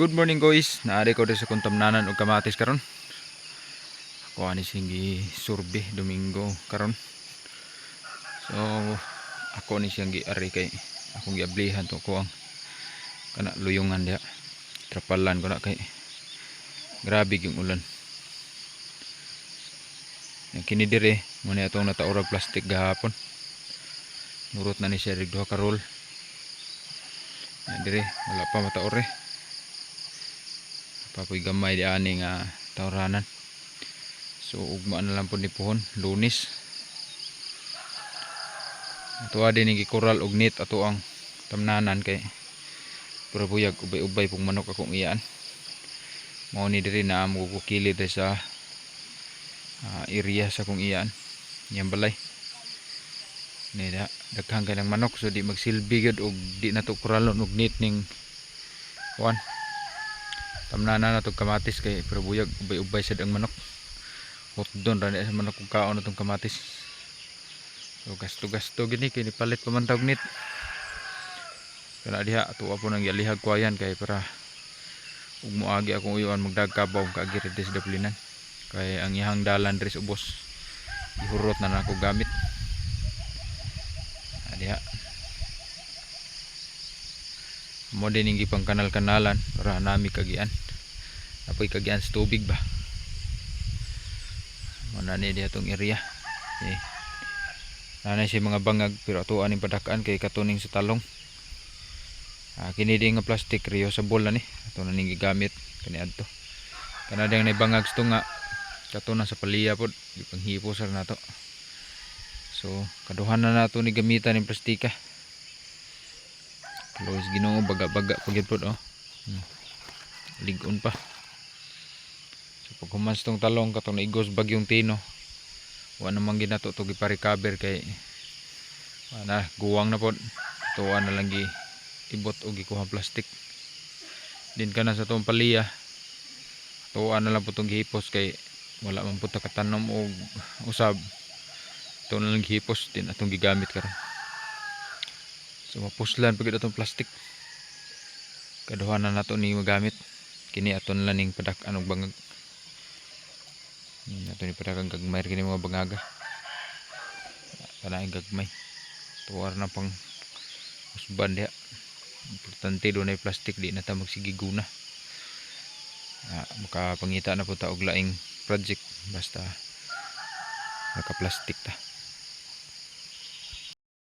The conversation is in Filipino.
Good morning guys. Naari ko sa kuntamnanan og kamatis karon. Ako ani singi surbe Domingo karon. So ako ni siyang giari kay akong giablihan to ko ang kana luyungan dia. Trapalan ko na kay grabe yung ulan. Yang kini dire mo ni atong nataurag plastic gahapon. Nurot na ni siya rig duha ka roll. Dire wala pa mataore. Papoy gamay di ani nga tawranan. So ugma na lang po ni puhon Lunes. Ato din ni gikoral og nit ato ang tamnanan kay pura buyag ubay-ubay pong manok akong iyaan. Mao ni diri na mo kilid sa area sa akong iyaan. Yang balay. Ni daghang kay ng manok so di magsilbi gud og di na to koralon og nit ning kuan. Tamnanan na itong kamatis kay prabuyag ubay-ubay sad ang manok. Hotdon ra sa manok kung kaon na itong kamatis. So gasto-gasto gini kay nipalit pa man tawag nit. Kana diha ato po nang yalihag kwayan kay para ug moagi akong uyuan magdagkabaw kaagi res daplinan. Kay ang ihang dalan res ubos. Ihurot na nako gamit. Diha. Mo din yung pang kanal-kanalan para nami kagian. Apoy kagian sa tubig ba. Mana ni diha tong area. Okay. Nanay si mga bangag pero atuan ning padakaan kay katuning sa talong. Kini di nga plastic reusable na ni. Ato na ning gigamit kani adto. Kana ding nay bangag sto nga katunan sa paliya pod di panghipo sar nato. So kaduhan na nato ni gamitan ning plastika. Luis Ginoo baga-baga pagid pod oh. Ligon pa. So pag humans tong talong katong naigos bagyong Tino. Wa namang ginato to gipa-recover kay ana guwang na pod. Tuwa na lang gi ibot og gikuha plastic. Din kana sa tong paliya. Tuwa na lang pud tong gihipos kay wala man pud ta katanom og usab. Ito na lang gihipos din atong gigamit karon. So mapuslan pagid atong plastic. Kaduhan na nato ni magamit. Kini aton lang ning padak-an og bangag. Ato ni padakang gagmay kini mga bangaga. Kana gagmay. Tuwar na pang usban diha. Importante do na plastic di na ta magsigiguna. Makapangita na po ta og laing project basta naka-plastic ta.